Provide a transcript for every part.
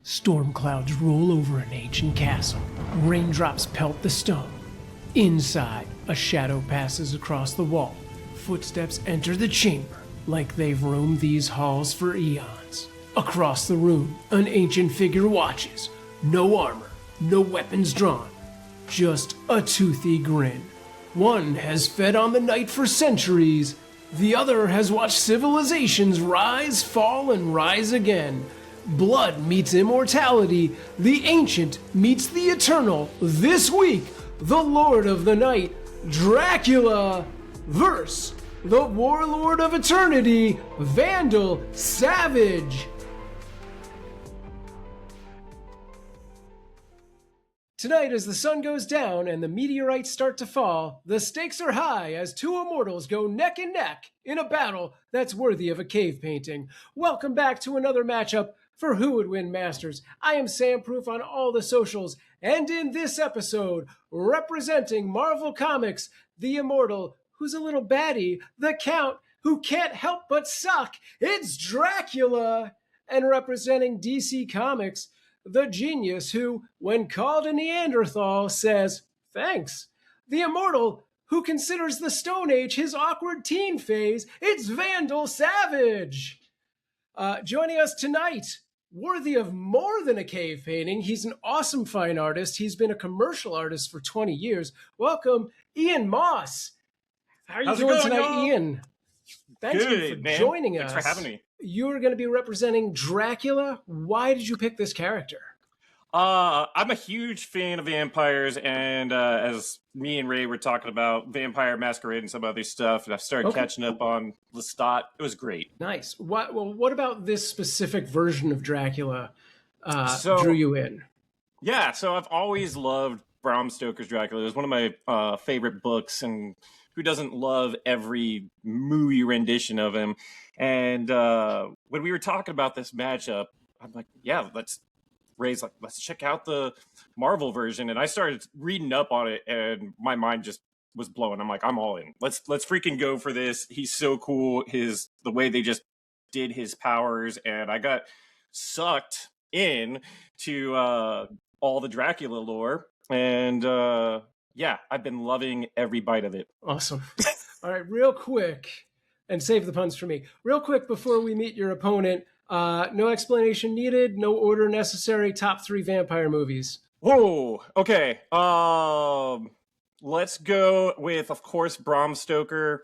Storm clouds roll over an ancient castle. Raindrops pelt the stone. Inside, a shadow passes across the wall. Footsteps enter the chamber, like they've roamed these halls for eons. Across the room, an ancient figure watches. No armor, no weapons drawn. Just a toothy grin. One has fed on the night for centuries. The other has watched civilizations rise, fall, and rise again. Blood meets immortality. The ancient meets the eternal. This week, the Lord of the Night, Dracula, versus the Warlord of Eternity, Vandal Savage. Tonight, as the sun goes down and the meteorites start to fall, the stakes are high as two immortals go neck and neck in a battle that's worthy of a cave painting. Welcome back to another matchup for Who Would Win Masters. I am Sam Proof on all the socials, and in this episode, representing Marvel Comics, the immortal who's a little baddie, the Count who can't help but suck, it's Dracula! And representing DC Comics, the genius who, when called a Neanderthal, says, thanks. The immortal who considers the Stone Age his awkward teen phase, it's Vandal Savage! Joining us tonight, worthy of more than a cave painting, he's an awesome fine artist. He's been a commercial artist for 20 years. Welcome, Ian Moss. How are you doing tonight, y'all? Ian? Thanks for joining us. Thanks for having me. You're going to be representing Dracula. Why did you pick this character? I'm a huge fan of vampires, and as me and Ray were talking about Vampire Masquerade and some other stuff, and I started catching up on Lestat. It was great. Nice. What about this specific version of Dracula drew you in? Yeah, so I've always loved Bram Stoker's Dracula. It was one of my favorite books, and who doesn't love every movie rendition of him? And when we were talking about this matchup, I'm like, yeah, let's check out the Marvel version. And I started reading up on it, and my mind just was blown. I'm like, I'm all in. Let's freaking go for this. He's so cool. The way they just did his powers, and I got sucked in to all the Dracula lore. And yeah, I've been loving every bite of it. Awesome. All right, real quick, and save the puns for me. Real quick before we meet your opponent, no explanation needed, no order necessary, top 3 vampire movies. Whoa, okay. Let's go with, of course, Bram Stoker,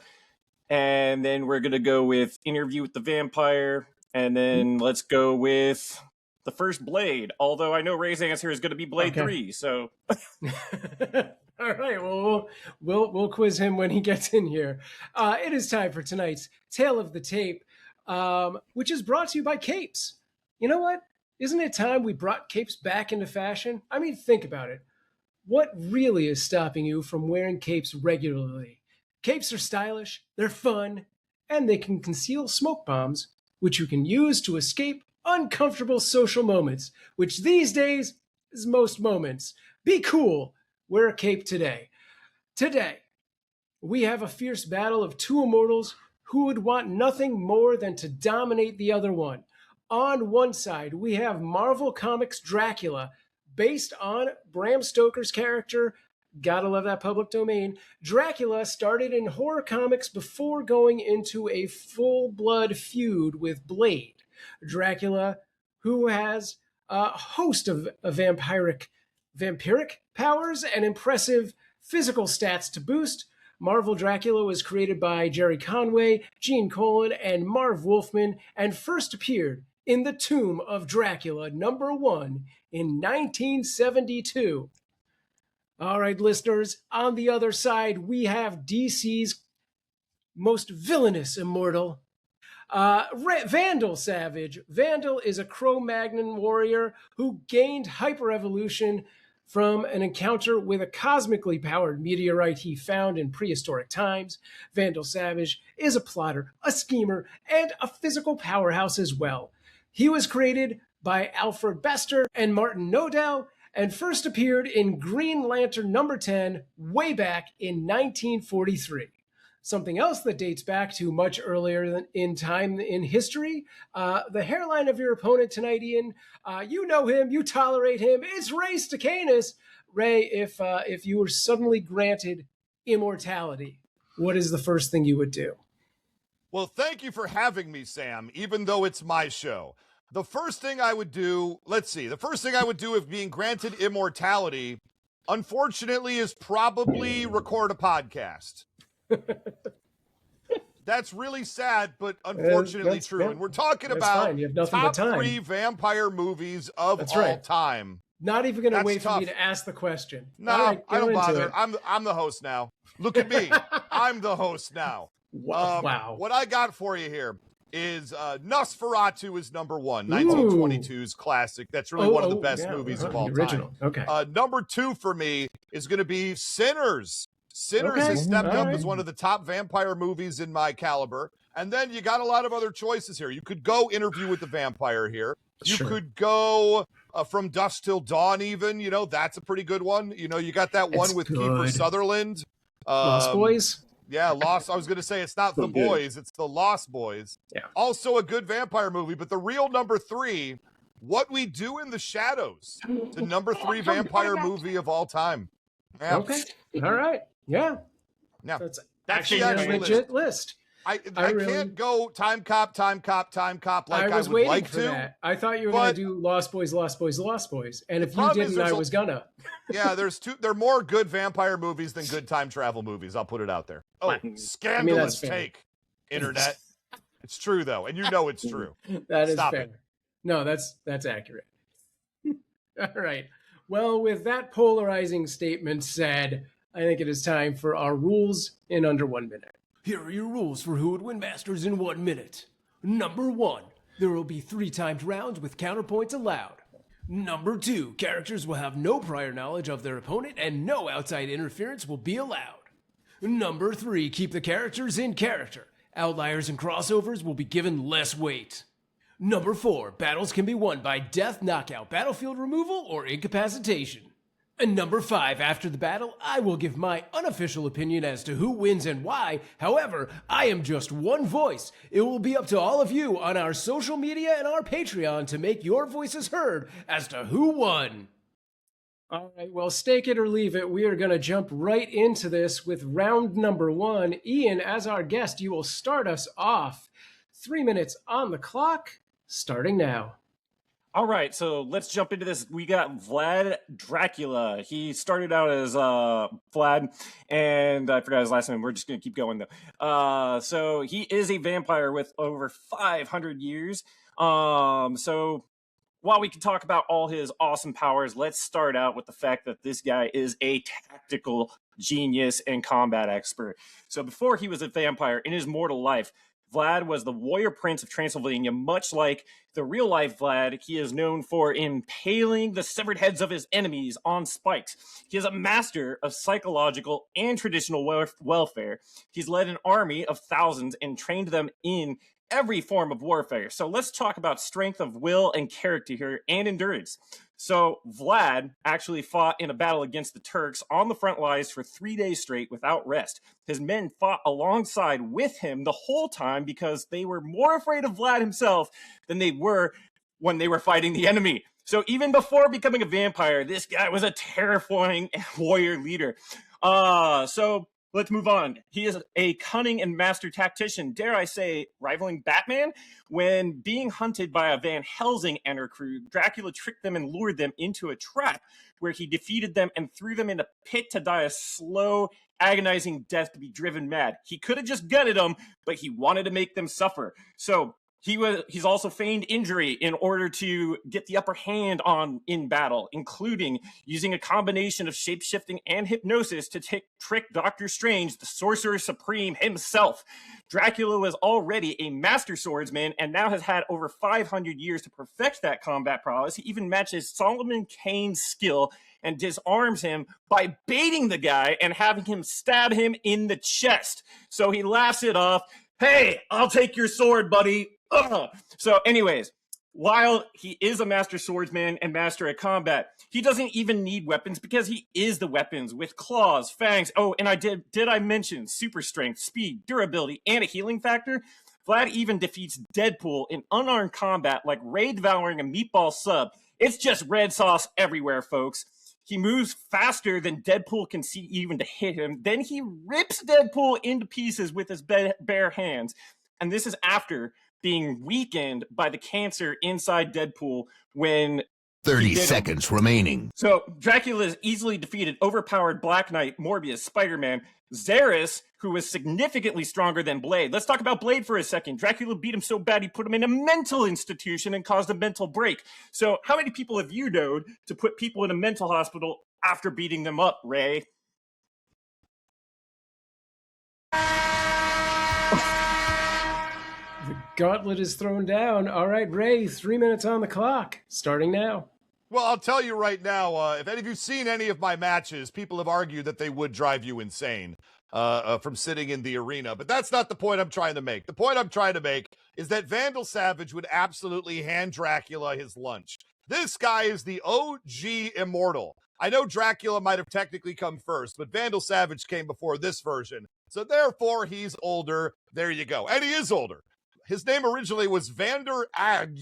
and then we're going to go with Interview with the Vampire, and then let's go with the first Blade, although I know Ray's answer is going to be Blade 3, so... All right, well, we'll quiz him when he gets in here. It is time for tonight's Tale of the Tape, which is brought to you by capes. You know what? Isn't it time we brought capes back into fashion? I mean, think about it. What really is stopping you from wearing capes regularly? Capes are stylish, they're fun, and they can conceal smoke bombs, which you can use to escape uncomfortable social moments, which these days is most moments. Be cool. Wear a cape today. Today, we have a fierce battle of two immortals who would want nothing more than to dominate the other one. On one side, we have Marvel Comics' Dracula, based on Bram Stoker's character. Gotta love that public domain. Dracula started in horror comics before going into a full-blood feud with Blade. Dracula, who has a host of vampiric powers and impressive physical stats to boost. Marvel Dracula was created by Jerry Conway, Gene Colan, and Marv Wolfman, and first appeared in The Tomb of Dracula #1 in 1972. All right, listeners, on the other side, we have DC's most villainous immortal, Vandal Savage. Vandal is a Cro-Magnon warrior who gained hyper-evolution from an encounter with a cosmically powered meteorite he found in prehistoric times. Vandal Savage is a plotter, a schemer, and a physical powerhouse as well. He was created by Alfred Bester and Martin Nodell, and first appeared in Green Lantern #10 way back in 1943. Something else that dates back to much earlier than in time in history. The hairline of your opponent tonight, Ian. You know him. You tolerate him. It's Ray Stacanus. Ray, if you were suddenly granted immortality, what is the first thing you would do? Well, thank you for having me, Sam, even though it's my show. The first thing I would do, if being granted immortality, unfortunately, is probably record a podcast. That's really sad, but unfortunately true. And we're talking about top 3 vampire movies of all time. Not even going to wait for me to ask the question. No, right, I don't bother. I'm the host now. Look at me. I'm the host now. Wow. What I got for you here is Nosferatu is number 1, 1922's classic. That's really one of the best movies of all time. Okay. Number 2 for me is going to be Sinners. Sinners has stepped up as one of the top vampire movies in my caliber. And then you got a lot of other choices here. You could go Interview with the Vampire here. You could go From Dusk Till Dawn even. You know, that's a pretty good one. You know, you got that one with Kiefer Sutherland. Lost Boys? Yeah, Lost. I was going to say it's not The Boys. It's The Lost Boys. Yeah. Also a good vampire movie. But the real number 3, What We Do in the Shadows. The number 3 vampire movie of all time. Yeah. Okay. All right. Yeah. Now, that's actually a legit list. I can't go time cop like I was would waiting like for to. that. I thought you were going to do Lost Boys. And if you didn't, I was gonna. Yeah, there are more good vampire movies than good time travel movies. I'll put it out there. Oh, scandalous take, internet. It's true though, and you know it's true. That is Stop fair. it. No, that's accurate. All right. Well, with that polarizing statement said, I think it is time for our rules in under 1 minute. Here are your rules for Who Would Win Masters in 1 minute. Number 1, there will be 3 timed rounds with counterpoints allowed. Number 2, characters will have no prior knowledge of their opponent and no outside interference will be allowed. Number 3, keep the characters in character. Outliers and crossovers will be given less weight. Number 4, battles can be won by death, knockout, battlefield removal, or incapacitation. And number 5, after the battle, I will give my unofficial opinion as to who wins and why. However, I am just one voice. It will be up to all of you on our social media and our Patreon to make your voices heard as to who won. All right, well, stake it or leave it. We are going to jump right into this with round number 1. Ian, as our guest, you will start us off. 3 minutes on the clock, starting now. All right, so let's jump into this. We got Vlad Dracula. He started out as Vlad, and I forgot his last name. We're just going to keep going, though. So he is a vampire with over 500 years. So while we can talk about all his awesome powers, let's start out with the fact that this guy is a tactical genius and combat expert. So before he was a vampire, in his mortal life, Vlad was the warrior prince of Transylvania. Much like the real-life Vlad, he is known for impaling the severed heads of his enemies on spikes. He is a master of psychological and traditional warfare. He's led an army of thousands and trained them in every form of warfare. So let's talk about strength of will and character here and endurance. So Vlad actually fought in a battle against the Turks on the front lines for 3 days straight without rest. His men fought alongside with him the whole time because they were more afraid of Vlad himself than they were when they were fighting the enemy. So even before becoming a vampire, this guy was a terrifying warrior leader. So let's move on. He is a cunning and master tactician, dare I say, rivaling Batman. When being hunted by a Van Helsing and her crew, Dracula tricked them and lured them into a trap where he defeated them and threw them in a pit to die a slow, agonizing death to be driven mad. He could have just gutted them, but he wanted to make them suffer. So he's also feigned injury in order to get the upper hand in battle, including using a combination of shape-shifting and hypnosis to trick Doctor Strange, the Sorcerer Supreme himself. Dracula was already a master swordsman and now has had over 500 years to perfect that combat prowess. He even matches Solomon Kane's skill and disarms him by baiting the guy and having him stab him in the chest. So he laughs it off. Hey, I'll take your sword, buddy. Ugh. So anyways, while he is a master swordsman and master at combat, he doesn't even need weapons because he is the weapons with claws, fangs. Oh, and did I mention super strength, speed, durability, and a healing factor? Vlad even defeats Deadpool in unarmed combat like Ray devouring a meatball sub. It's just red sauce everywhere, folks. He moves faster than Deadpool can see even to hit him. Then he rips Deadpool into pieces with his bare hands. And this is after being weakened by the cancer inside Deadpool when 30 seconds remaining. So Dracula is easily defeated, overpowered Black Knight, Morbius, Spider-Man, Xeris, who is significantly stronger than Blade. Let's talk about Blade for a second. Dracula beat him so bad he put him in a mental institution and caused a mental break. So how many people have you known to put people in a mental hospital after beating them up, Ray? The gauntlet is thrown down. All right, Ray, 3 minutes on the clock, starting now. Well, I'll tell you right now, if any of you've seen any of my matches, people have argued that they would drive you insane from sitting in the arena. But that's not the point I'm trying to make. The point I'm trying to make is that Vandal Savage would absolutely hand Dracula his lunch. This guy is the OG immortal. I know Dracula might have technically come first, but Vandal Savage came before this version. So therefore, he's older. There you go. And he is older. His name originally was Vander Agg.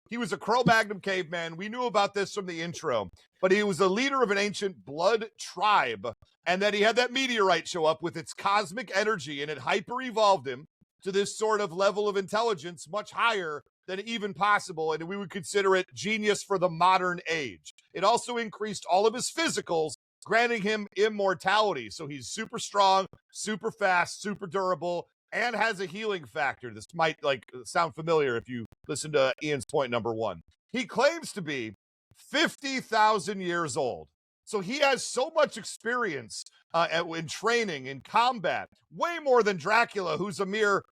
He was a Cro-Magnon caveman. We knew about this from the intro, but he was a leader of an ancient blood tribe, and then he had that meteorite show up with its cosmic energy, and it hyper-evolved him to this sort of level of intelligence much higher than even possible, and we would consider it genius for the modern age. It also increased all of his physicals, granting him immortality, so he's super strong, super fast, super durable, and has a healing factor. This might sound familiar if you listen to Ian's point number one. He claims to be 50,000 years old. So he has so much experience in training, in combat, way more than Dracula, who's a mere,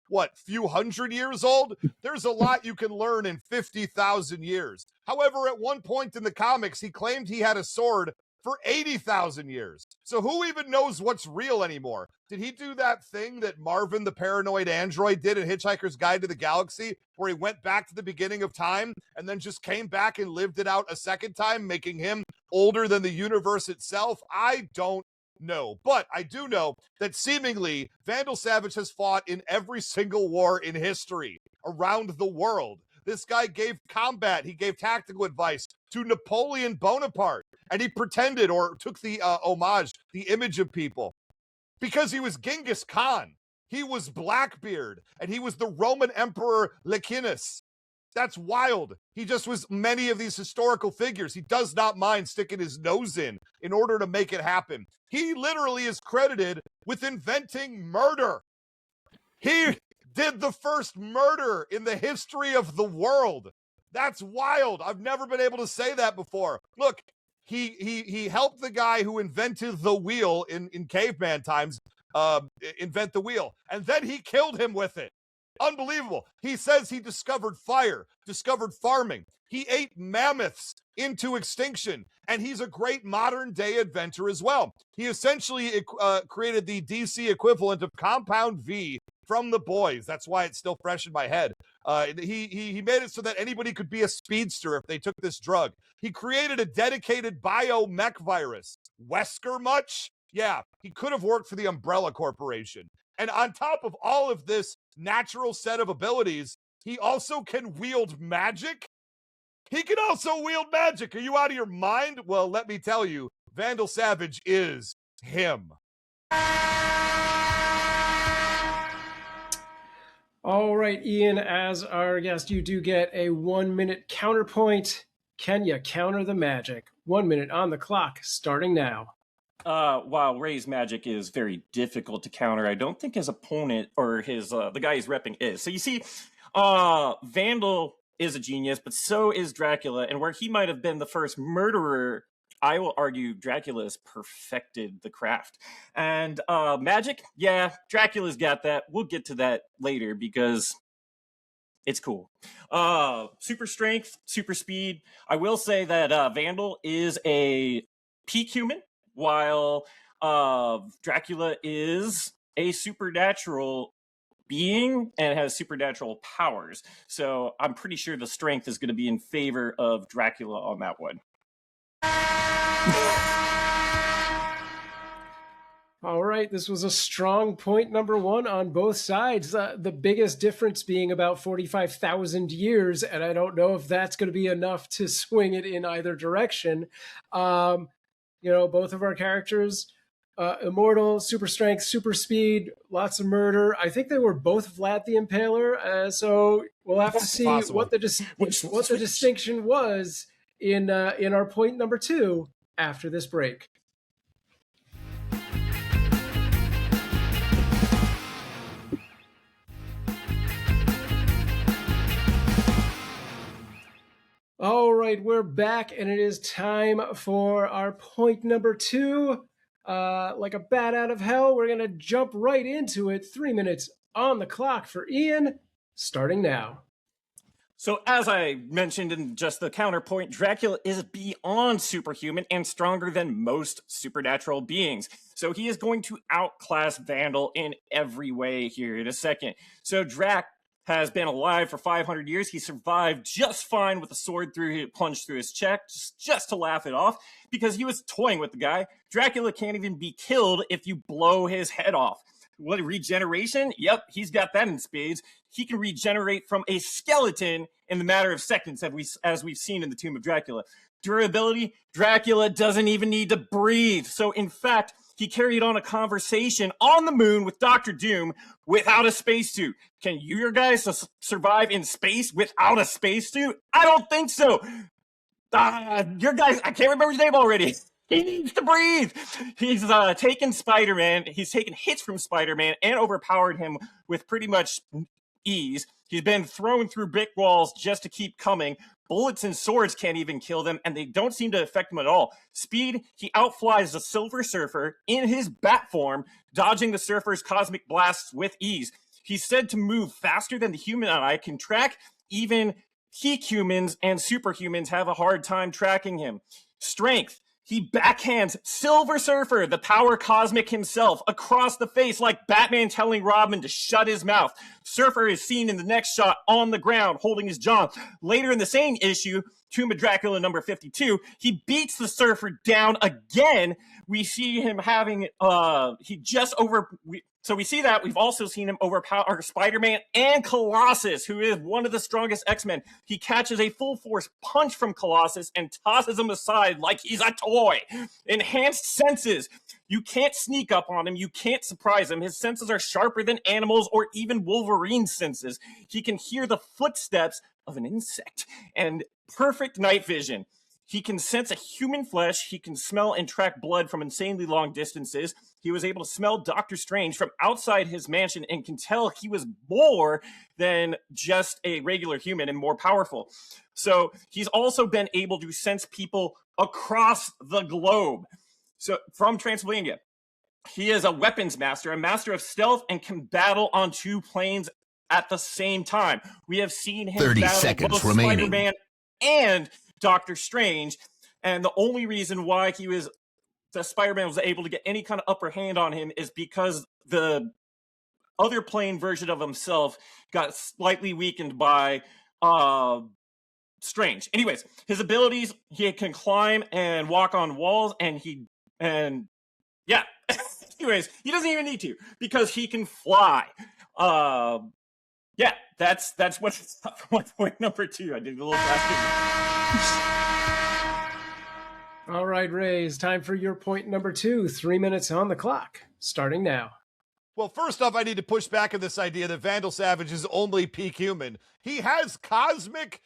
few hundred years old? There's a lot you can learn in 50,000 years. However, at one point in the comics, he claimed he had a sword for 80,000 years. So who even knows what's real anymore? Did he do that thing that Marvin the Paranoid Android did in Hitchhiker's Guide to the Galaxy, where he went back to the beginning of time and then just came back and lived it out a second time, making him older than the universe itself? I don't know. But I do know that seemingly Vandal Savage has fought in every single war in history around the world. This guy gave combat, he gave tactical advice to Napoleon Bonaparte, and he pretended or took the homage, the image of people, because he was Genghis Khan. He was Blackbeard, and he was the Roman Emperor Licinius. That's wild. He just was many of these historical figures. He does not mind sticking his nose in order to make it happen. He literally is credited with inventing murder. He did the first murder in the history of the world. That's wild. I've never been able to say that before. Look, he helped the guy who invented the wheel in caveman times invent the wheel, and then he killed him with it. Unbelievable. He says he discovered fire, discovered farming. He ate mammoths into extinction, and he's a great modern day inventor as well. He essentially created the DC equivalent of Compound V from The Boys. That's why it's still fresh in my head. He made it so that anybody could be a speedster if they took this drug. He created a dedicated bio-mech virus. Wesker much? Yeah, he could have worked for the Umbrella Corporation. And on top of all of this natural set of abilities, he also can wield magic. He can also wield magic. Are you out of your mind? Well, let me tell you, Vandal Savage is him. All right, Ian, as our guest, you do get a 1 minute counterpoint. Can you counter the magic? 1 minute on the clock, starting now. While Ray's magic is very difficult to counter, I don't think his opponent or his the guy he's repping is. So you see, Vandal is a genius, but so is Dracula. And where he might have been the first murderer, I will argue Dracula has perfected the craft. And magic, yeah, Dracula's got that. We'll get to that later because it's cool. Super strength, super speed. I will say that Vandal is a peak human, while Dracula is a supernatural being and has supernatural powers. So I'm pretty sure the strength is going to be in favor of Dracula on that one. All right, this was a strong point number one on both sides. The biggest difference being about 45,000 years, and I don't know if that's going to be enough to swing it in either direction. Both of our characters, immortal, super strength, super speed, lots of murder. I think they were both Vlad the Impaler, so we'll have to see what the distinction was in our point number two after this break. All right, we're back, and it is time for our point number two. Like a bat out of hell, we're going to jump right into it. 3 minutes on the clock for Ian, starting now. So as I mentioned in just the counterpoint, Dracula is beyond superhuman and stronger than most supernatural beings. So he is going to outclass Vandal in every way here in a second. So Drac has been alive for 500 years. He survived just fine with a sword plunged through his chest, just to laugh it off, because he was toying with the guy. Dracula can't even be killed if you blow his head off. What, regeneration? Yep, he's got that in spades. He can regenerate from a skeleton in the matter of seconds, as we've seen in the Tomb of Dracula. Durability? Dracula doesn't even need to breathe. So in fact, he carried on a conversation on the moon with Dr. Doom without a spacesuit. Can you guys survive in space without a spacesuit? I don't think so. Your guys, I can't remember his name already. He needs to breathe. He's taken Spider-Man. He's taken hits from Spider-Man and overpowered him with pretty much ease. He's been thrown through brick walls just to keep coming. Bullets and swords can't even kill them, and they don't seem to affect him at all. Speed, he outflies the Silver Surfer in his bat form, dodging the Surfer's cosmic blasts with ease. He's said to move faster than the human eye can track. Even peak humans and superhumans have a hard time tracking him. Strength. He backhands Silver Surfer, the power cosmic himself, across the face like Batman telling Robin to shut his mouth. Surfer is seen in the next shot on the ground, holding his jaw. Later in the same issue, Tomb of Dracula number 52, he beats the Surfer down again. We see him having, so we see that. We've also seen him overpower Spider-Man and Colossus, who is one of the strongest X-Men. He catches a full-force punch from Colossus and tosses him aside like he's a toy. Enhanced senses. You can't sneak up on him. You can't surprise him. His senses are sharper than animals or even Wolverine's senses. He can hear the footsteps of an insect. And perfect night vision. He can sense a human flesh. He can smell and track blood from insanely long distances. He was able to smell Doctor Strange from outside his mansion and can tell he was more than just a regular human and more powerful. So he's also been able to sense people across the globe. So from Transylvania, he is a weapons master, a master of stealth, and can battle on two planes at the same time. We have seen him 30 battle seconds both remaining. Spider-Man and Doctor Strange, and the only reason why the Spider-Man was able to get any kind of upper hand on him is because the other plane version of himself got slightly weakened by Strange. Anyways, his abilities, he can climb and walk on walls, Anyways, he doesn't even need to because he can fly. That's what's point number two. I did a little faster. All right, Ray, it's time for your point number two. 3 minutes on the clock, starting now. Well, first off, I need to push back on this idea that Vandal Savage is only peak human. He has cosmic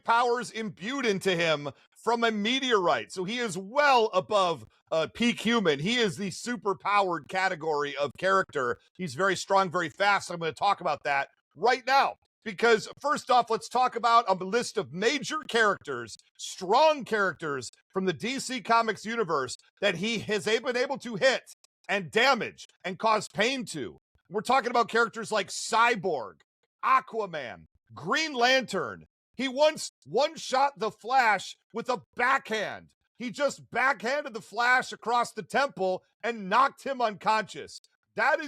powers imbued into him from a meteorite. So he is well above peak human. He is the super powered category of character. He's very strong, very fast. I'm going to talk about that right now. Because first off, let's talk about a list of major characters, strong characters from the DC Comics universe that he has been able to hit and damage and cause pain to. We're talking about characters like Cyborg, Aquaman, Green Lantern. He once one-shot the Flash with a backhand. He just backhanded the Flash across the temple and knocked him unconscious.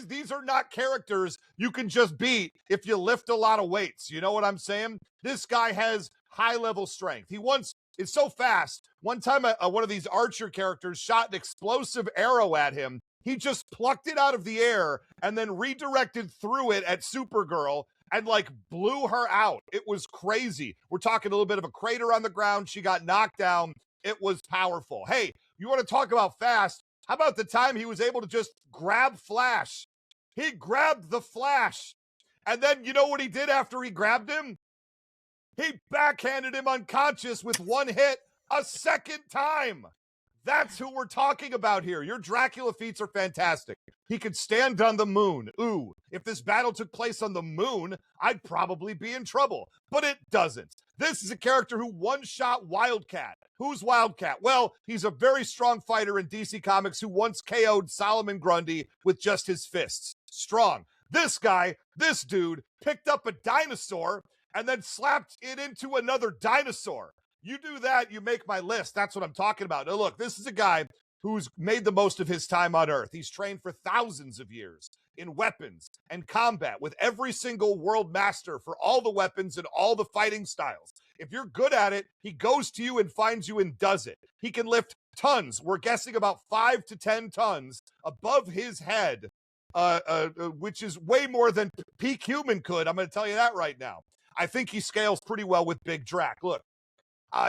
These are not characters you can just beat if you lift a lot of weights. You know what I'm saying? This guy has high level strength. It's so fast. One time, one of these archer characters shot an explosive arrow at him. He just plucked it out of the air and then redirected through it at Supergirl and like blew her out. It was crazy. We're talking a little bit of a crater on the ground. She got knocked down. It was powerful. Hey, you want to talk about fast? How about the time he was able to just grab Flash? He grabbed the Flash. And then you know what he did after he grabbed him? He backhanded him unconscious with one hit a second time. That's who we're talking about here. Your Dracula feats are fantastic. He could stand on the moon. Ooh, if this battle took place on the moon, I'd probably be in trouble. But it doesn't. This is a character who one-shot Wildcat. Who's Wildcat? Well, he's a very strong fighter in DC Comics who once KO'd Solomon Grundy with just his fists. Strong. This dude, picked up a dinosaur and then slapped it into another dinosaur. You do that, you make my list. That's what I'm talking about. Now, look, this is a guy who's made the most of his time on Earth. He's trained for thousands of years in weapons and combat with every single world master for all the weapons and all the fighting styles. If you're good at it, he goes to you and finds you and does it. He can lift tons. We're guessing about 5 to 10 tons above his head, which is way more than peak human could. I'm going to tell you that right now. I think he scales pretty well with Big Drac. Look.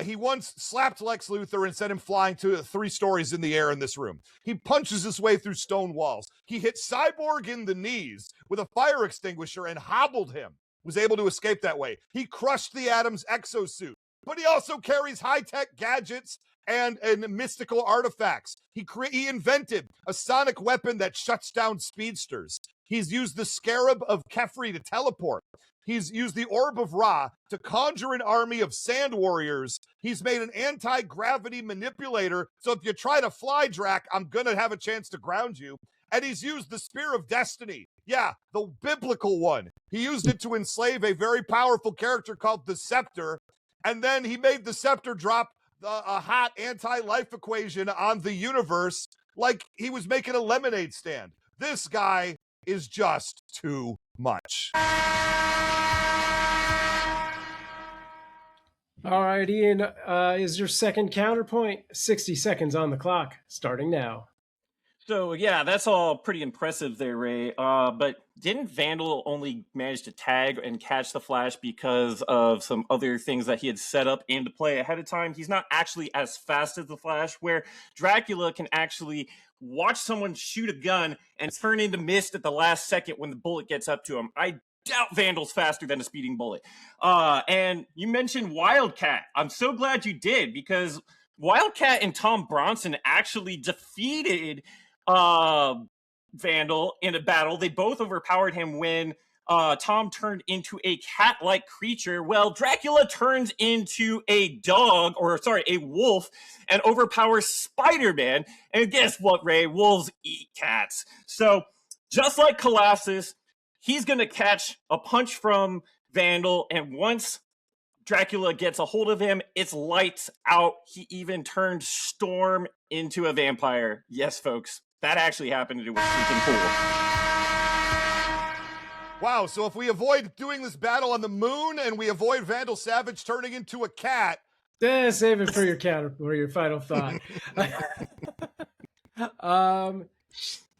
He once slapped Lex Luthor and sent him flying to 3 stories in the air in this room. He punches his way through stone walls. He hit Cyborg in the knees with a fire extinguisher and hobbled him. Was able to escape that way. He crushed the Atom's exosuit. But he also carries high-tech gadgets and mystical artifacts. He invented a sonic weapon that shuts down speedsters. He's used the Scarab of Kefri to teleport. He's used the Orb of Ra to conjure an army of sand warriors. He's made an anti-gravity manipulator, so if you try to fly, Drac, I'm going to have a chance to ground you. And he's used the Spear of Destiny. Yeah, the biblical one. He used it to enslave a very powerful character called the Scepter, and then he made the Scepter drop a hot anti-life equation on the universe like he was making a lemonade stand. This guy is just too much. All right, Ian, is your second counterpoint? 60 seconds on the clock, starting now. So, yeah, that's all pretty impressive there, Ray. But didn't Vandal only manage to tag and catch the Flash because of some other things that he had set up into play ahead of time? He's not actually as fast as the Flash, where Dracula can actually watch someone shoot a gun and turn into mist at the last second when the bullet gets up to him. I doubt Vandal's faster than a speeding bullet. And you mentioned Wildcat. I'm so glad you did, because Wildcat and Tom Bronson actually defeated Vandal in a battle. They both overpowered him when Tom turned into a cat-like creature. Well, Dracula turns into a wolf and overpowers Spider-Man. And guess what, Ray? Wolves eat cats. So just like Colossus, he's going to catch a punch from Vandal, and once Dracula gets a hold of him, it's lights out. He even turned Storm into a vampire. Yes, folks, that actually happened, and it was freaking cool. Wow, so if we avoid doing this battle on the moon and we avoid Vandal Savage turning into a cat... Save it for your final thought.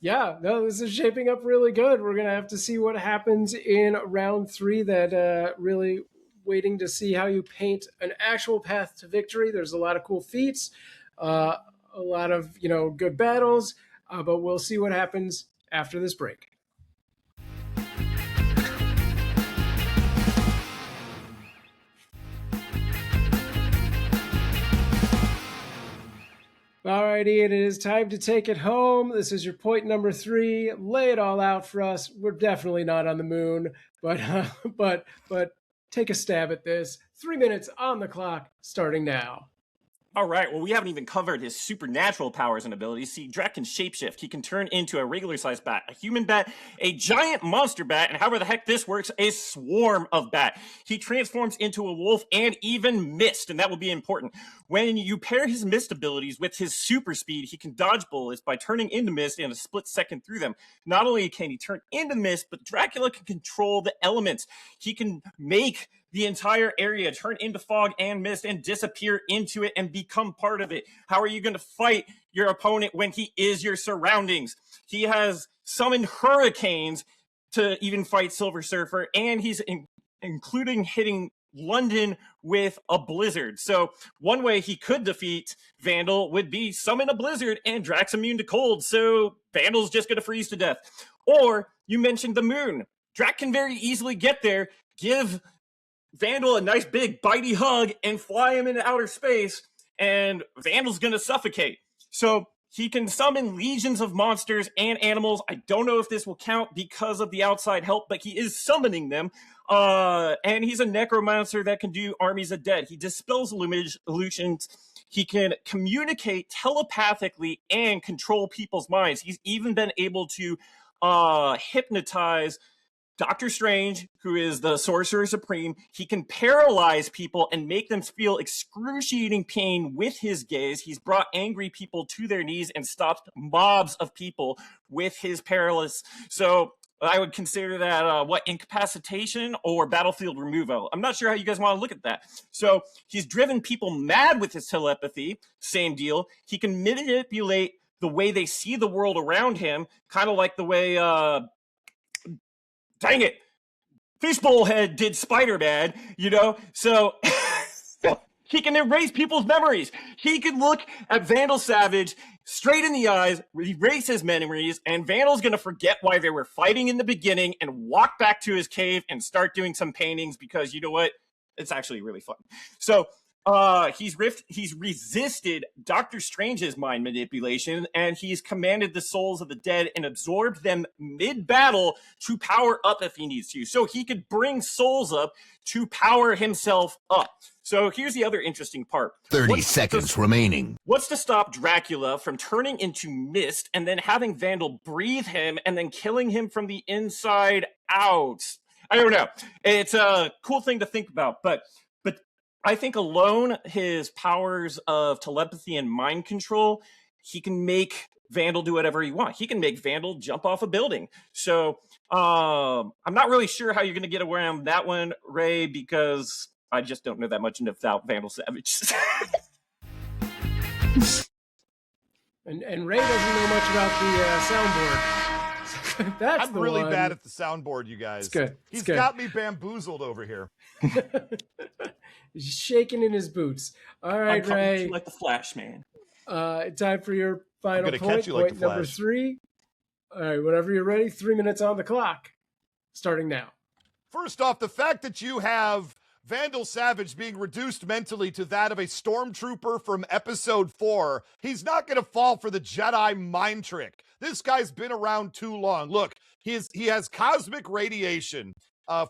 Yeah, no, this is shaping up really good. We're going to have to see what happens in round 3. That really waiting to see how you paint an actual path to victory. There's a lot of cool feats, a lot of, good battles, but we'll see what happens after this break. All right, Ian, it is time to take it home. This is your point number 3. Lay it all out for us. We're definitely not on the moon, but take a stab at this. 3 minutes on the clock, starting now. All right, well, we haven't even covered his supernatural powers and abilities. See, Drac can shapeshift. He can turn into a regular-sized bat, a human bat, a giant monster bat, and however the heck this works, a swarm of bat. He transforms into a wolf and even mist, and that will be important. When you pair his mist abilities with his super speed, he can dodge bullets by turning into mist in a split second through them. Not only can he turn into mist, but Dracula can control the elements. He can make the entire area turn into fog and mist and disappear into it and become part of it. How are you going to fight your opponent when he is your surroundings? He has summoned hurricanes to even fight Silver Surfer, and he's including hitting London with a blizzard. So one way he could defeat Vandal would be summon a blizzard, and Drax immune to cold, so Vandal's just going to freeze to death. Or you mentioned the moon. Drax can very easily get there, give Vandal a nice big bitey hug and fly him into outer space, and Vandal's gonna suffocate. So he can summon legions of monsters and animals. I don't know if this will count because of the outside help, but he is summoning them. And he's a necromancer that can do armies of dead. He dispels illusions. He can communicate telepathically and control people's minds. He's even been able to hypnotize Doctor Strange, who is the Sorcerer Supreme. He can paralyze people and make them feel excruciating pain with his gaze. He's brought angry people to their knees and stopped mobs of people with his paralysis. So I would consider that, incapacitation or battlefield removal. I'm not sure how you guys want to look at that. So he's driven people mad with his telepathy. Same deal. He can manipulate the way they see the world around him, kind of like the way... dang it, Fishbowl Head did Spider-Man, so he can erase people's memories. He can look at Vandal Savage straight in the eyes, erase his memories, and Vandal's going to forget why they were fighting in the beginning and walk back to his cave and start doing some paintings because, you know what, it's actually really fun. So he's resisted Doctor Strange's mind manipulation, and he's commanded the souls of the dead and absorbed them mid-battle to power up if he needs to. So he could bring souls up to power himself up. So here's the other interesting part. 30 seconds remaining. What's to stop Dracula from turning into mist and then having Vandal breathe him and then killing him from the inside out? I don't know. It's a cool thing to think about, but I think alone, his powers of telepathy and mind control, he can make Vandal do whatever he wants. He can make Vandal jump off a building. So I'm not really sure how you're going to get around that one, Ray, because I just don't know that much about Vandal Savage. And Ray doesn't know much about the soundboard. That's I'm really bad at the soundboard, you guys. It's good. He's got me bamboozled over here. He's shaking in his boots. All right, Ray. Like the Flash, man. Time for your final point. Catch you like Point number 3. All right, whenever you're ready, 3 minutes on the clock. Starting now. First off, the fact that you have Vandal Savage being reduced mentally to that of a stormtrooper from episode 4, he's not going to fall for the Jedi mind trick. This guy's been around too long. Look, he has cosmic radiation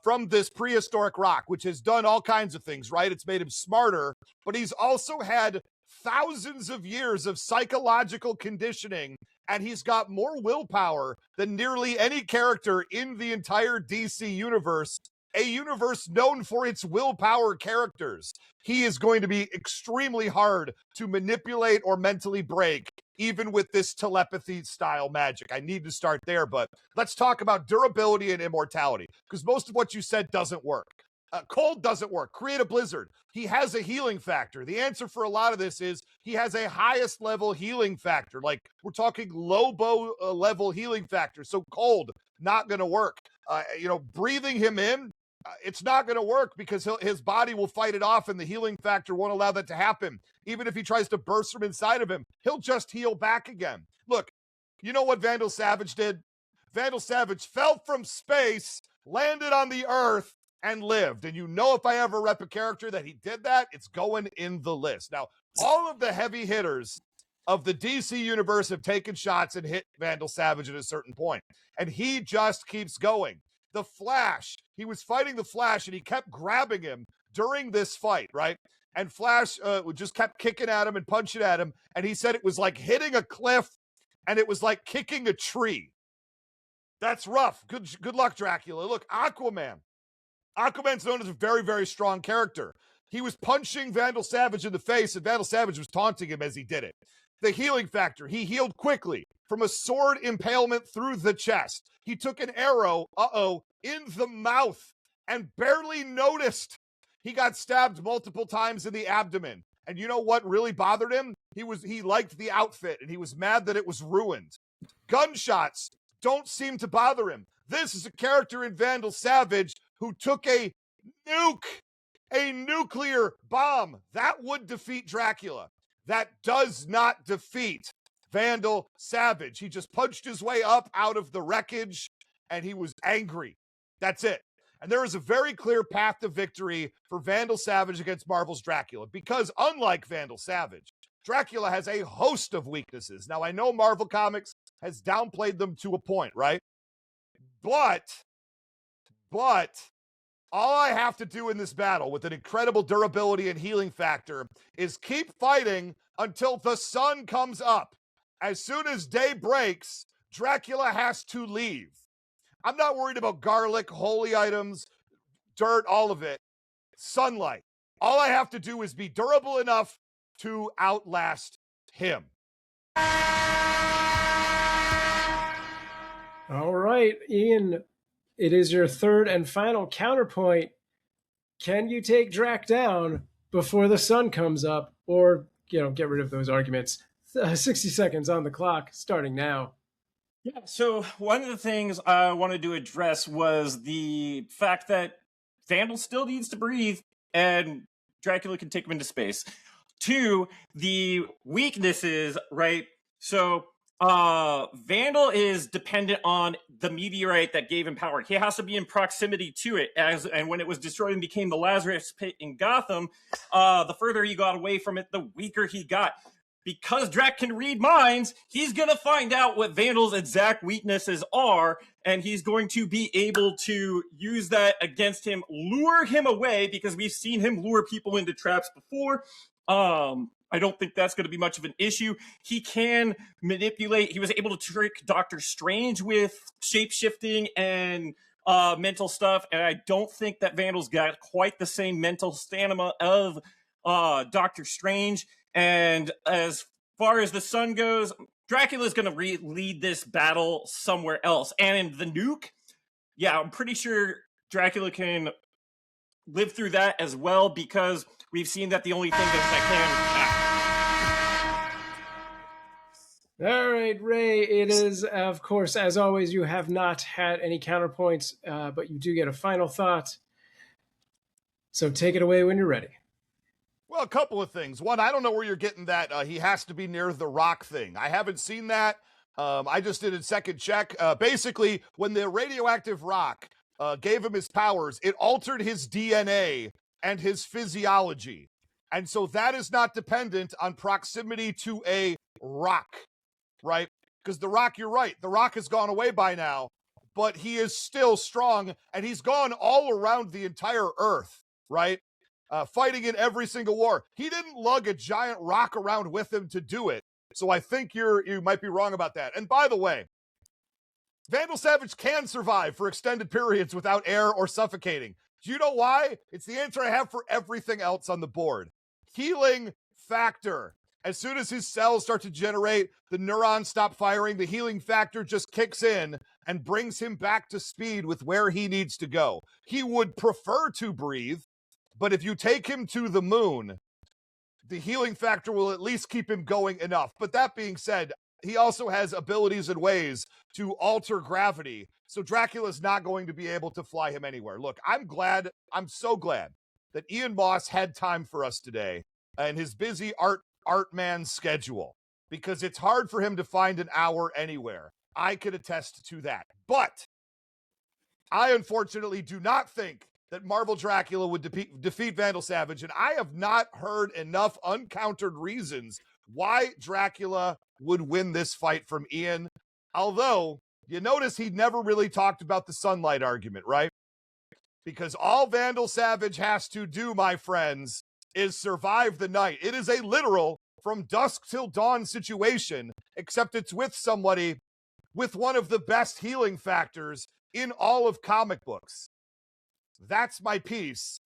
from this prehistoric rock, which has done all kinds of things, right? It's made him smarter, but he's also had thousands of years of psychological conditioning, and he's got more willpower than nearly any character in the entire DC universe, a universe known for its willpower characters. He is going to be extremely hard to manipulate or mentally break, even with this telepathy style magic. I need to start there, but let's talk about durability and immortality, because most of what you said doesn't work. Cold doesn't work. Create a blizzard. He has a healing factor. The answer for a lot of this is he has a highest level healing factor. Like, we're talking Lobo level healing factor. So cold, not going to work. Breathing him in, it's not going to work because his body will fight it off, and the healing factor won't allow that to happen. Even if he tries to burst from inside of him, he'll just heal back again. Look, you know what Vandal Savage did? Vandal Savage fell from space, landed on the earth, and lived. And if I ever rep a character that he did that, it's going in the list. Now, all of the heavy hitters of the DC universe have taken shots and hit Vandal Savage at a certain point, and he just keeps going. The Flash, he was fighting the Flash, and he kept grabbing him during this fight, right? and Flash just kept kicking at him and punching at him, and he said it was like hitting a cliff, and it was like kicking a tree. That's rough. Good luck, Dracula. Look, Aquaman. Aquaman's known as a very, very strong character. He was punching Vandal Savage in the face, and Vandal Savage was taunting him as he did it. The healing factor, he healed quickly from a sword impalement through the chest. He took an arrow, in the mouth and barely noticed. He got stabbed multiple times in the abdomen. And you know what really bothered him? He liked the outfit, and he was mad that it was ruined. Gunshots don't seem to bother him. This is a character in Vandal Savage who took a nuclear bomb. That would defeat Dracula. That does not defeat Vandal Savage. He just punched his way up out of the wreckage, and he was angry. That's it. And there is a very clear path to victory for Vandal Savage against Marvel's Dracula, because unlike Vandal Savage, Dracula has a host of weaknesses. Now, I know Marvel Comics has downplayed them to a point, right? But all I have to do in this battle with an incredible durability and healing factor is keep fighting until the sun comes up. As soon as day breaks, Dracula has to leave. I'm not worried about garlic, holy items, dirt, all of it. Sunlight. All I have to do is be durable enough to outlast him. All right, Ian, it is your third and final counterpoint. Can you take Drac down before the sun comes up, or, get rid of those arguments? 60 seconds on the clock, starting now. Yeah, so one of the things I wanted to address was the fact that Vandal still needs to breathe, and Dracula can take him into space. 2, the weaknesses, right? So Vandal is dependent on the meteorite that gave him power. He has to be in proximity to it, and when it was destroyed and became the Lazarus Pit in Gotham, the further he got away from it, the weaker he got. Because Drac can read minds, he's going to find out what Vandal's exact weaknesses are, and he's going to be able to use that against him, lure him away, because we've seen him lure people into traps before. I don't think that's going to be much of an issue. He can manipulate. He was able to trick Doctor Strange with shape-shifting and mental stuff, and I don't think that Vandal's got quite the same mental stamina of Doctor Strange. And as far as the sun goes, Dracula's going to lead this battle somewhere else. And in the nuke, yeah, I'm pretty sure Dracula can live through that as well, because we've seen that the only thing that can... All right, Ray, it is, of course, as always, you have not had any counterpoints, but you do get a final thought. So take it away when you're ready. Well, a couple of things. One, I don't know where you're getting that he has to be near the rock thing. I haven't seen that. I just did a second check. Basically, when the radioactive rock gave him his powers, it altered his DNA and his physiology. And so that is not dependent on proximity to a rock, right? Because the rock, you're right, the rock has gone away by now, but he is still strong, and he's gone all around the entire Earth, right? Fighting in every single war. He didn't lug a giant rock around with him to do it. So I think you might be wrong about that. And by the way, Vandal Savage can survive for extended periods without air or suffocating. Do you know why? It's the answer I have for everything else on the board. Healing factor. As soon as his cells start to generate, the neurons stop firing, the healing factor just kicks in and brings him back to speed with where he needs to go. He would prefer to breathe, but if you take him to the moon, the healing factor will at least keep him going enough. But that being said, he also has abilities and ways to alter gravity. So Dracula's not going to be able to fly him anywhere. Look, I'm so glad that Ian Moss had time for us today and his busy art man schedule, because it's hard for him to find an hour anywhere. I could attest to that. But I unfortunately do not think that Marvel Dracula would defeat Vandal Savage, and I have not heard enough uncountered reasons why Dracula would win this fight from Ian. Although, you notice he never really talked about the sunlight argument, right? Because all Vandal Savage has to do, my friends, is survive the night. It is a literal from dusk till dawn situation, except it's with somebody with one of the best healing factors in all of comic books. That's my piece.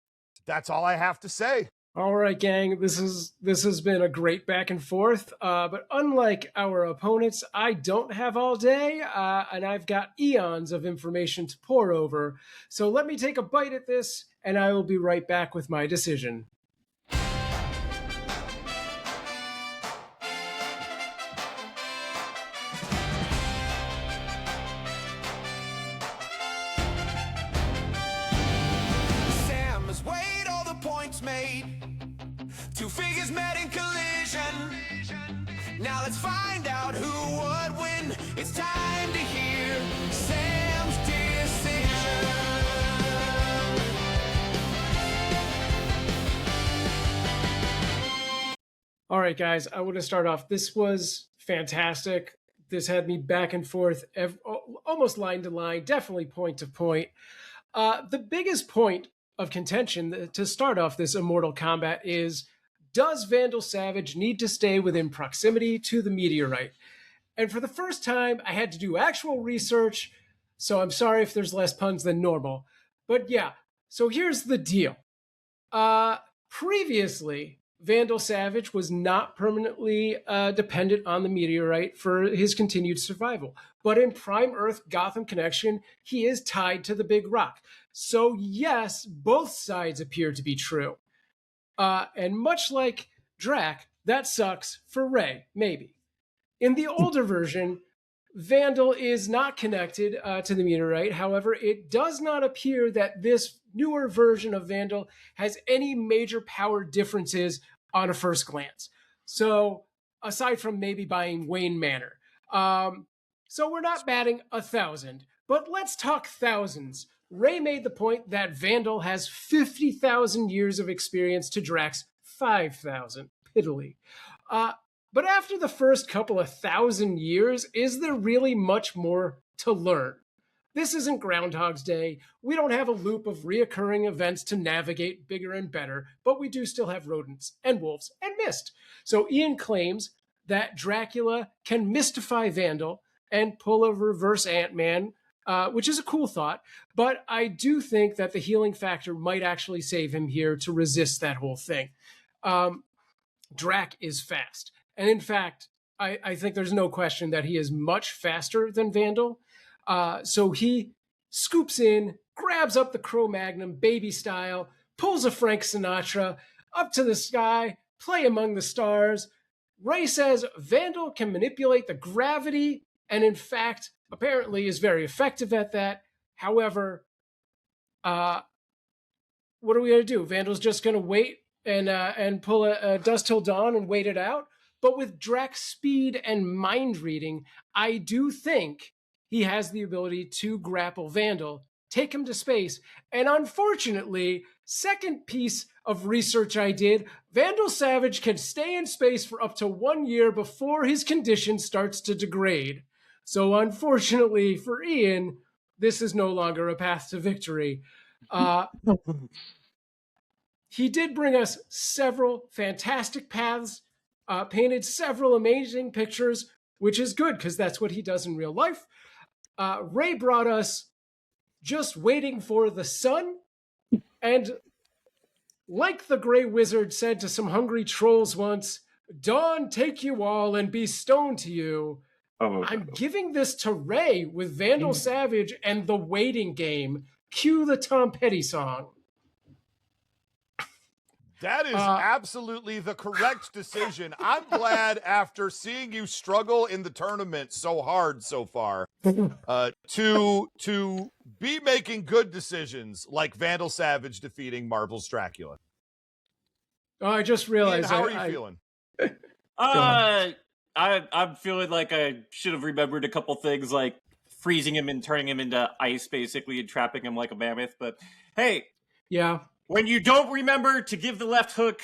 That's all I have to say. All right, gang, this has been a great back and forth. But unlike our opponents, I don't have all day, and I've got eons of information to pour over. So let me take a bite at this, and I will be right back with my decision. Sam has weighed all the points made. Two figures met in collision. Now let's find out who would win. It's time to hear Sam's decision. All right, guys, I want to start off. This was fantastic. This had me back and forth, almost line to line, definitely point to point. The biggest point of contention to start off this immortal combat is, does Vandal Savage need to stay within proximity to the meteorite? And for the first time, I had to do actual research, so I'm sorry if there's less puns than normal. But yeah, so here's the deal. Previously, Vandal Savage was not permanently dependent on the meteorite for his continued survival. But in Prime Earth Gotham Connection, he is tied to the big rock. So yes, both sides appear to be true. And much like Drac, that sucks for Ray, maybe. In the older version, Vandal is not connected to the meteorite. However, it does not appear that this newer version of Vandal has any major power differences on a first glance. So, aside from maybe buying Wayne Manor. So we're not batting 1,000, but let's talk thousands. Ray made the point that Vandal has 50,000 years of experience to Drac's 5,000. Piddly. But after the first couple of 1,000 years, is there really much more to learn? This isn't Groundhog's Day. We don't have a loop of reoccurring events to navigate bigger and better, but we do still have rodents and wolves and mist. So Ian claims that Dracula can mystify Vandal and pull a reverse Ant-Man, which is a cool thought, but I do think that the healing factor might actually save him here to resist that whole thing. Drac is fast. And in fact, I think there's no question that he is much faster than Vandal. So he scoops in, grabs up the Cro-Magnon baby style, pulls a Frank Sinatra, up to the sky, play among the stars. Ray says Vandal can manipulate the gravity, and in fact, apparently is very effective at that. However, what are we going to do? Vandal's just going to wait and pull a Dust Till Dawn and wait it out? But with Drac's speed and mind reading, I do think he has the ability to grapple Vandal, take him to space, and unfortunately, second piece of research I did, Vandal Savage can stay in space for up to 1 year before his condition starts to degrade. So unfortunately for Ian, this is no longer a path to victory. He did bring us several fantastic paths, painted several amazing pictures, which is good because that's what he does in real life. Ray brought us Just Waiting for the Sun, and like the Grey Wizard said to some hungry trolls once, "Dawn take you all and be stoned to you." I'm giving this to Ray with Vandal Savage and The Waiting Game. Cue the Tom Petty song. That is absolutely the correct decision. I'm glad after seeing you struggle in the tournament so hard so far to be making good decisions like Vandal Savage defeating Marvel's Dracula. Oh, I just realized. Ian, how are you feeling? I'm feeling like I should have remembered a couple things, like freezing him and turning him into ice, basically, and trapping him like a mammoth. But hey, yeah. When you don't remember to give the left hook,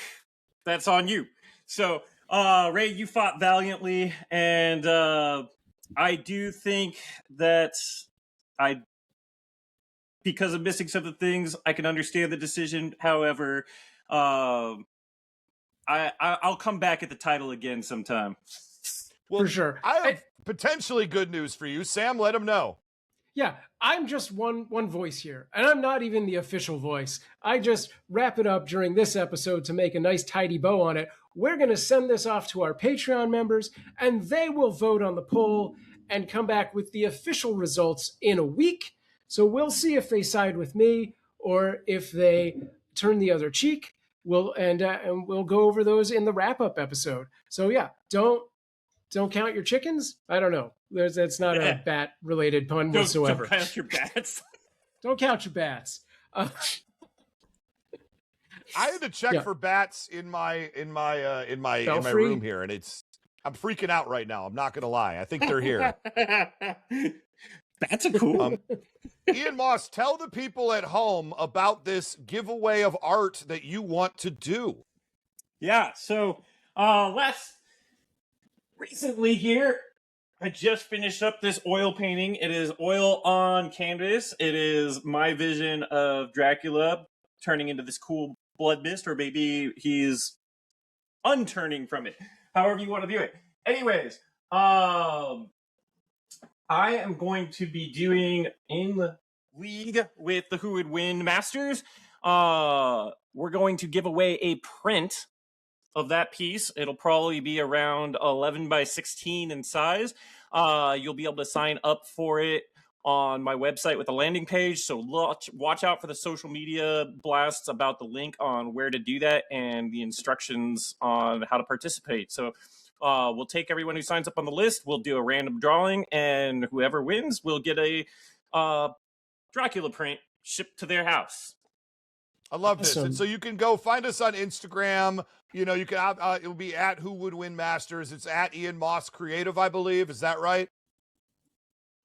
that's on you. So, Ray, you fought valiantly, and I do think that because of missing some of the things, I can understand the decision. However, I'll come back at the title again sometime. Well, For sure. I have potentially good news for you. Sam, let him know. Yeah, I'm just one voice here, and I'm not even the official voice. I just wrap it up during this episode to make a nice tidy bow on it. We're going to send this off to our Patreon members, and they will vote on the poll and come back with the official results in a week. So we'll see if they side with me or if they turn the other cheek. We'll go over those in the wrap-up episode. So yeah, don't count your chickens. I don't know. That's not a bat-related pun whatsoever. Don't count your bats. Don't count your bats. I had to check for bats in my room here, and I'm freaking out right now. I'm not gonna lie. I think they're here. Bats are cool. Ian Moss, tell the people at home about this giveaway of art that you want to do. Yeah. So recently here, I just finished up this oil painting. It is oil on canvas. It is my vision of Dracula turning into this cool blood mist, or maybe he's unturning from it. However you want to view it. Anyways, I am going to be doing in league with the Who Would Win Masters. We're going to give away a print of that piece. It'll probably be around 11 by 16 in size. You'll be able to sign up for it on my website with a landing page. So watch out for the social media blasts about the link on where to do that and the instructions on how to participate. So we'll take everyone who signs up on the list. We'll do a random drawing, and whoever wins will get a Dracula print shipped to their house. I love this. Awesome. And so you can go find us on Instagram. You know, you can it'll be at Who Would Win Masters. It's at Ian Moss Creative, I believe. Is that right?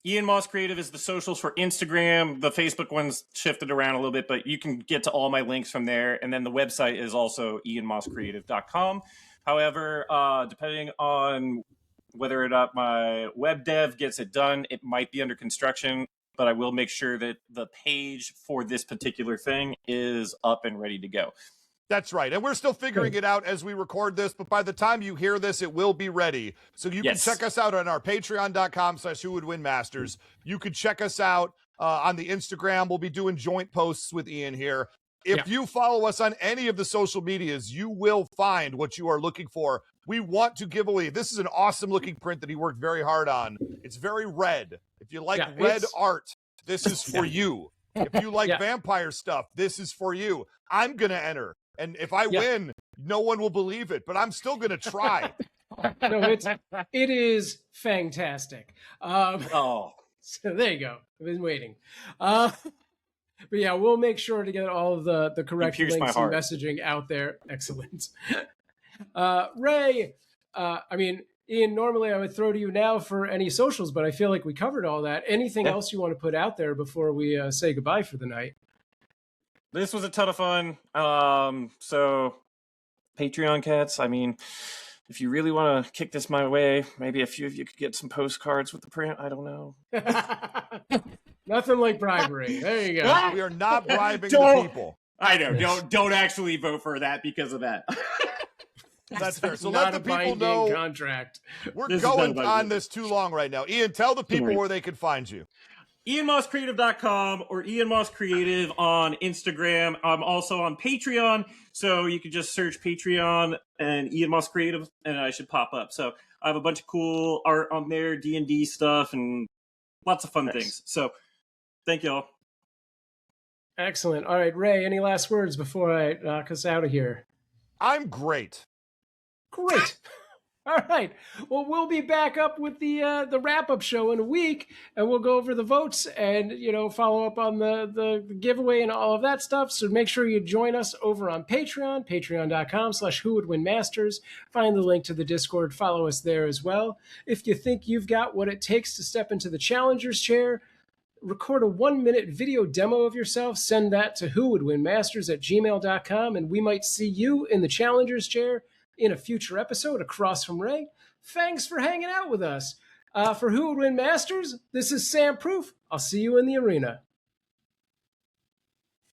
Ian Moss Creative is the socials for Instagram. The Facebook one's shifted around a little bit, but you can get to all my links from there. And then the website is also ianmosscreative.com. However, depending on whether or not my web dev gets it done, it might be under construction, but I will make sure that the page for this particular thing is up and ready to go. That's right. And we're still figuring it out as we record this, but by the time you hear this, it will be ready. So you can check us out on our patreon.com/whowouldwinmasters. You can check us out on the Instagram. We'll be doing joint posts with Ian here. If you follow us on any of the social medias, you will find what you are looking for. We want to give away. This is an awesome looking print that he worked very hard on. It's very red. If you like red art, this is for you. If you like vampire stuff, this is for you. I'm going to enter. And if I win, no one will believe it, but I'm still going to try. No, it is fantastic. So there you go. I've been waiting. But yeah, we'll make sure to get all of the correct links and messaging out there. Excellent. Ray, I mean, Ian, normally I would throw to you now for any socials, but I feel like we covered all that. Anything else you want to put out there before we say goodbye for the night? This was a ton of fun. So Patreon cats, I mean, if you really want to kick this my way, maybe a few of you could get some postcards with the print. I don't know. Nothing like bribery. There you go. We are not bribing the people. I know. Don't actually vote for that because of that. That's fair. So not let the people know. Contract. We're going on this too long right now. Ian, tell the people where they can find you. ianmosscreative.com or Ian Moss Creative on Instagram. I'm also on Patreon, so you can just search Patreon and Ian Moss Creative, and I should pop up. So I have a bunch of cool art on there, D&D stuff, and lots of fun things. So thank y'all. Excellent. All right, Ray, any last words before I knock us out of here? I'm great. Great. All right. Well, we'll be back up with the wrap-up show in a week, and we'll go over the votes and, follow up on the giveaway and all of that stuff. So make sure you join us over on Patreon, patreon.com/whowouldwinmasters. Find the link to the Discord. Follow us there as well. If you think you've got what it takes to step into the challenger's chair, record a 1-minute video demo of yourself. Send that to whowouldwinmasters@gmail.com, and we might see you in the challenger's chair in a future episode across from Ray. Thanks for hanging out with us. For Who Would Win Masters, this is Sam Proof. I'll see you in the arena.